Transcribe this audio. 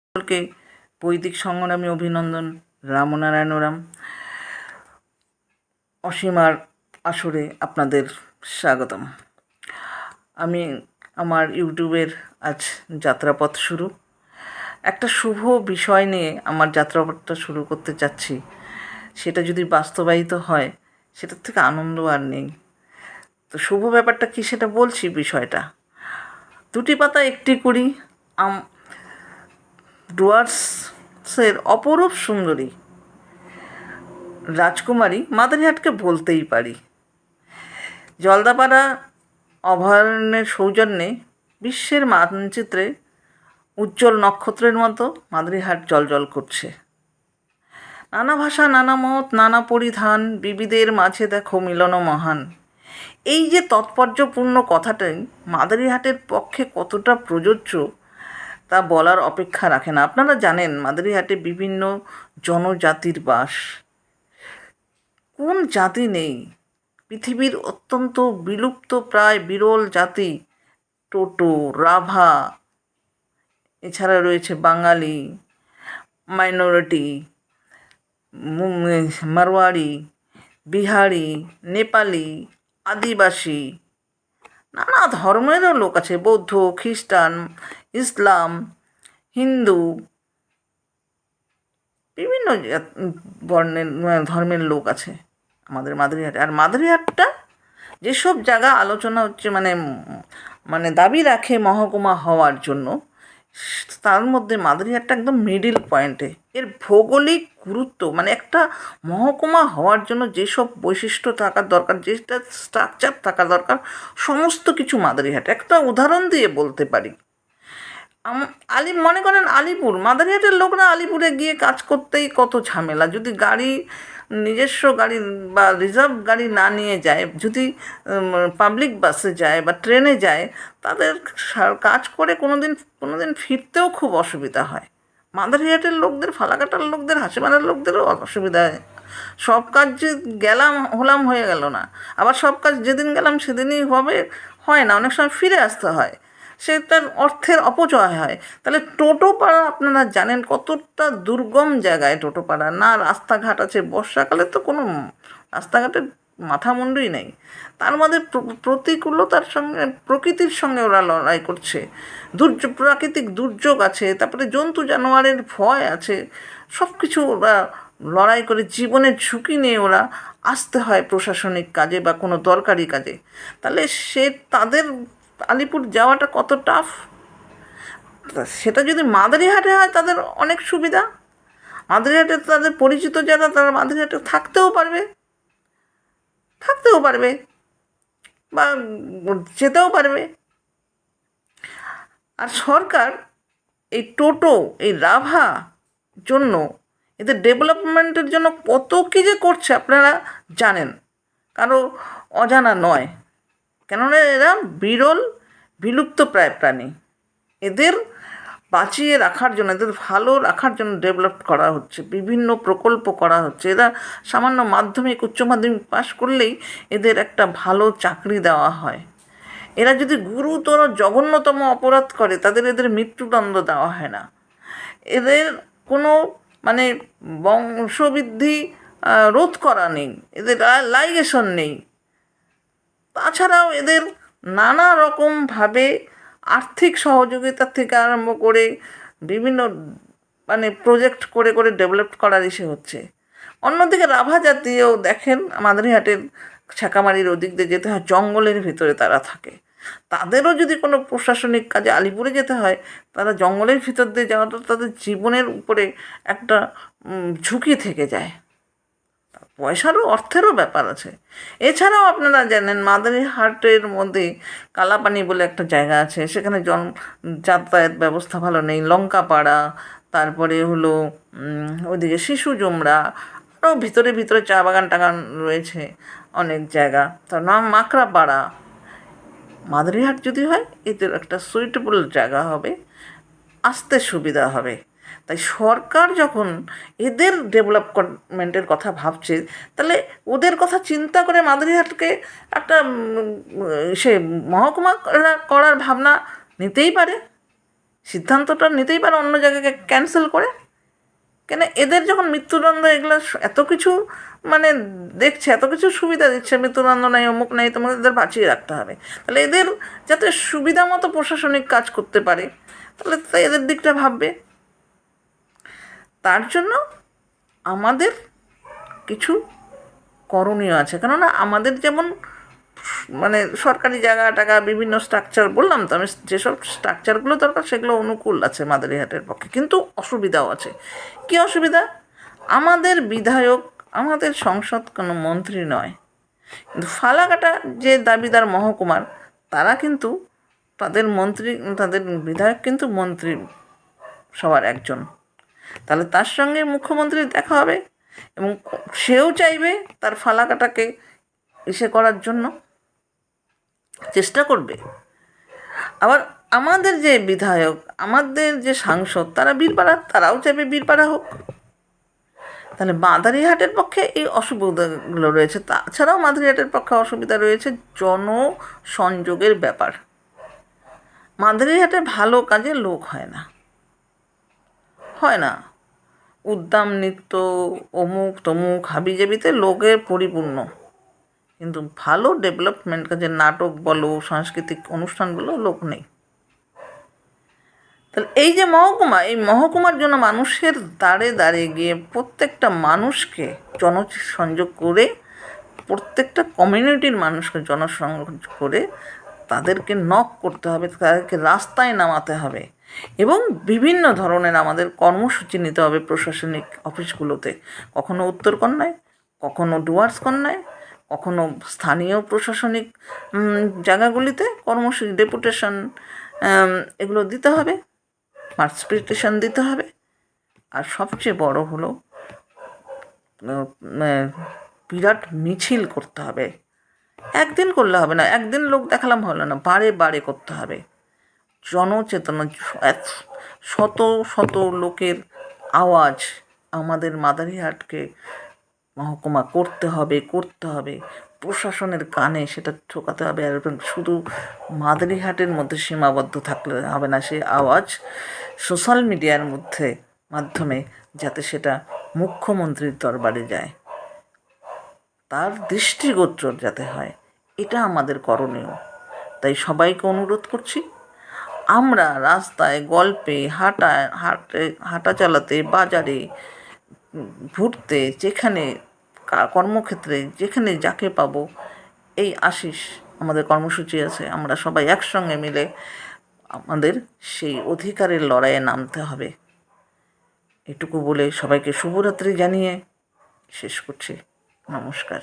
সকলকে বৈদিক সংগ্রামী অভিনন্দন। রামনারায়ণ রাম। অসীমার আসরে আপনাদের স্বাগতম। আমি আমার ইউটিউবের আজ যাত্রাপথ শুরু। একটা শুভ বিষয় নিয়ে আমার যাত্রাপথটা শুরু করতে চাচ্ছি। সেটা যদি বাস্তবায়িত হয়, সেটার থেকে আনন্দ আর নেই। তো শুভ ব্যাপারটা কি সেটা বলছি। বিষয়টা দুটি পাতা একটি কুড়ি ডুয়ার্সের অপরূপ সুন্দরী রাজকুমারী মাদারিহাটকে বলতেই পারি। জলদাপাড়া অভয়ারণ্যের সৌজন্যে বিশ্বের মানচিত্রে উজ্জ্বল নক্ষত্রের মতো মাদারিহাট জ্বলজ্বল করছে। নানা ভাষা, নানা মত, নানা পরিধান, বিবিধের মাঝে দেখো মিলন মহান। এই যে তাৎপর্যপূর্ণ কথাটাই মাদারিহাটের পক্ষে কতটা প্রযোজ্য তা বলার অপেক্ষা রাখে না। আপনারা জানেন মাদারিহাটে বিভিন্ন জনজাতির বাস। কোন জাতি নেই? পৃথিবীর অত্যন্ত বিলুপ্ত প্রায় বিরল জাতি টোটো, রাভা, এছাড়া রয়েছে বাঙালি, মাইনরিটি, মারওয়াড়ি, বিহারি, নেপালি, আদিবাসী, নানা ধর্মেরও লোক আছে। বৌদ্ধ, খ্রিস্টান, ইসলাম, হিন্দু, বিভিন্ন বর্ণের ধর্মের লোক আছে আমাদের মাদারিহাটে। আর মাদারিহাটটা যেসব জায়গা আলোচনা হচ্ছে, মানে দাবি রাখে মহকুমা হওয়ার জন্য, তার মধ্যে মাদারিহাটটা একদম মিডিল পয়েন্টে। এর ভৌগোলিক গুরুত্ব, মানে একটা মহকুমা হওয়ার জন্য যেসব বৈশিষ্ট্য থাকার দরকার, যেটা স্ট্রাকচার থাকা দরকার, সমস্ত কিছু মাদারিহাটে। একটা উদাহরণ দিয়ে বলতে পারি। মনে করেন আলিপুর, মাদারিহাটের লোকরা আলিপুরে গিয়ে কাজ করতেই কত ঝামেলা। যদি গাড়ি, নিজস্ব গাড়ি বা রিজার্ভ গাড়ি না নিয়ে যায়, যদি পাবলিক বাসে যায় বা ট্রেনে যায়, তাদের কাজ করে কোনো দিন ফিরতেও খুব অসুবিধা হয়। মাদারিহাটের লোকদের, ফালাকাটার লোকদের, হাসিমারার লোকদেরও অসুবিধা হয়। সব কাজ যে হলাম হয়ে গেল না, আবার সব কাজ যেদিন গেলাম সেদিনই হয় না, অনেক সময় ফিরে আসতে হয়। সে তার অর্থের অপচয় হয়। তাহলে টোটোপাড়া আপনারা জানেন কতটা দুর্গম জায়গায় টোটোপাড়া। না রাস্তাঘাট আছে, বর্ষাকালে তো কোনো রাস্তাঘাটের মাথামুন্ডুই নেই। তার মধ্যে প্রতিকূলতার সঙ্গে, প্রকৃতির সঙ্গে ওরা লড়াই করছে। প্রাকৃতিক দুর্যোগ আছে, তারপরে জন্তু জানোয়ারের ভয় আছে। সব কিছু ওরা লড়াই করে, জীবনের ঝুঁকি নিয়ে ওরা আসতে হয় প্রশাসনিক কাজে বা কোনো দরকারি কাজে। তাহলে তাদের আলিপুর যাওয়াটা কত টাফ। সেটা যদি মাদারিহাটে হয় তাদের অনেক সুবিধা। মাদারিহাটে তাদের পরিচিত যারা, তারা মাদারিহাটে থাকতেও পারবে বা যেতেও পারবে। আর সরকার এই টোটো, এই রাভা জন্য, এদের ডেভেলপমেন্টের জন্য কত কী যে করছে আপনারা জানেন, কারো অজানা নয়। কেননা এরা বিলুপ্ত প্রায় প্রাণী। এদের বাঁচিয়ে রাখার জন্য, এদের ভালো রাখার জন্য ডেভেলপ করা হচ্ছে, বিভিন্ন প্রকল্প করা হচ্ছে। এরা সামান্য মাধ্যমিক, উচ্চ মাধ্যমিক পাশ করলেই এদের একটা ভালো চাকরি দেওয়া হয়। এরা যদি গুরুতর জঘন্যতম অপরাধ করে, এদের মৃত্যুদণ্ড দেওয়া হয় না। এদের কোনো বংশবৃদ্ধি রোধ করা নেই, এদের লাইগেশন নেই। তাছাড়াও এদের নানা রকমভাবে আর্থিক সহযোগিতা থেকে আরম্ভ করে বিভিন্ন প্রজেক্ট করে ডেভেলপ করার ইসে হচ্ছে। অন্যদিকে রাভা জাতীয় দেখেন, মাদারিহাটের ছাকামারির ওদিক দিয়ে যেতে হয়, জঙ্গলের ভিতরে তারা থাকে। তাদেরও যদি কোনো প্রশাসনিক কাজে আলিপুরে যেতে হয়, তারা জঙ্গলের ভিতর দিয়ে যাওয়াটা তাদের জীবনের উপরে একটা ঝুঁকি থেকে যায়। পয়সারও, অর্থেরও ব্যাপার আছে। এছাড়াও আপনারা জানেন মাদারিহাটের মধ্যে কালাপানি বলে একটা জায়গা আছে, সেখানে যাতায়াত ব্যবস্থা ভালো নেই। লঙ্কাপাড়া, তারপরে হলো ওইদিকে শিশু জুমরা, আরও ভিতরে চা বাগান টাগান রয়েছে অনেক জায়গা। তার নাম মাকড়াপাড়া। মাদারিহাট যদি হয়, এদের একটা সুইটেবল জায়গা হবে, আসতে সুবিধা হবে। তাই সরকার যখন এদের ডেভেলপমেন্টের কথা ভাবছে, তাহলে ওদের কথা চিন্তা করে মাদারিহাটকে একটা মহকুমা করার ভাবনা নিতেই পারে। সিদ্ধান্তটা নিতেই পারে অন্য জায়গাকে ক্যান্সেল করে। কেন এদের যখন মৃত্যুদণ্ড এগুলো এত কিছু মানে দেখছে, এত কিছু সুবিধা দিচ্ছে, মৃত্যুদণ্ড নাই, অমুক নাই, তোমাকে এদের বাঁচিয়ে রাখতে হবে, তাহলে এদের যাতে সুবিধা মতো প্রশাসনিক কাজ করতে পারে, তাহলে তাই এদের দিকটা ভাববে। তার জন্য আমাদের কিছু করণীয় আছে, কেননা আমাদের যেমন মানে সরকারি জায়গা টাকা বিভিন্ন স্ট্রাকচার, বললাম তো আমি যেসব স্ট্রাকচারগুলো দরকার সেগুলো অনুকূল আছে মাদারিহাটের পক্ষে, কিন্তু অসুবিধাও আছে। কী অসুবিধা? আমাদের বিধায়ক, আমাদের সংসদ কোনো মন্ত্রী নয়, কিন্তু ফালাকাটা যে দাবিদার মহকুমার, তারা কিন্তু তাদের মন্ত্রী, তাদের বিধায়ক কিন্তু মন্ত্রী সবার একজন। তাহলে তার সঙ্গে মুখ্যমন্ত্রীর দেখা হবে এবং সেও চাইবে তার ফালাকাটাকে করার জন্য চেষ্টা করবে। আবার আমাদের যে বিধায়ক, আমাদের যে সাংসদ, তারা বীরপাড়া, তারাও চাইবে বীরপাড়া হোক। তাহলে মাদারিহাটের পক্ষে এই অসুবিধাগুলো রয়েছে। তাছাড়াও মাদারিহাটের পক্ষে অসুবিধা রয়েছে জনসংযোগের ব্যাপার। মাদারিহাটে ভালো কাজে লোক হয় না। উদ্দাম নৃত্য, অমুক তমুক হাবিজাবিতে লোকের পরিপূর্ণ, কিন্তু ভালো ডেভেলপমেন্ট কাজে নাটক বলো, সাংস্কৃতিক অনুষ্ঠানগুলো লোক নেই। তাহলে এই যে মহকুমা, এই মহকুমার জন্য মানুষের দাঁড়ে দাঁড়িয়ে গিয়ে প্রত্যেকটা মানুষকে জনসংযোগ করে, প্রত্যেকটা কমিউনিটির মানুষকে জনসংযোগ করে তাদেরকে নক করতে হবে, তাদেরকে রাস্তায় নামাতে হবে এবং বিভিন্ন ধরনের আমাদের কর্মসূচি নিতে হবে প্রশাসনিক অফিসগুলোতে, কখনো উত্তরকন্যায়, কখনো ডুয়ার্সকন্যায়, কখনো স্থানীয় প্রশাসনিক জায়গাগুলিতে কর্মসূচি, ডেপুটেশন এগুলো দিতে হবে, পার্টিসিপেশন দিতে হবে। আর সবচেয়ে বড় হলো বিরাট মিছিল করতে হবে। একদিন করলে হবে না, একদিন লোক দেখালাম হলো না, বারে বারে করতে হবে। জনচেতনা, শত শত লোকের আওয়াজ আমাদের মাদারিহাটকে মহকুমা করতে হবে, প্রশাসনের কানে সেটা ঠোকাতে হবে। আর শুধু মাদারিহাটের মধ্যে সীমাবদ্ধ থাকলে হবে না, সেই আওয়াজ সোশ্যাল মিডিয়ার মাধ্যমে যাতে সেটা মুখ্যমন্ত্রীর দরবারে যায়, তার দৃষ্টিগোচর যাতে হয়, এটা আমাদের করণীয়। তাই সবাইকে অনুরোধ করছি, আমরা রাস্তায়, গল্পে, হাঁটা চালাতে, বাজারে ঘুরতে, যেখানে কর্মক্ষেত্রে, যেখানে যাকে পাবো, এই আশিস আমাদের কর্মসূচি আছে, আমরা সবাই একসঙ্গে মিলে আমাদের সেই অধিকারের লড়াইয়ে নামতে হবে। এটুকু বলে সবাইকে শুভরাত্রি জানিয়ে শেষ করছি। নমস্কার।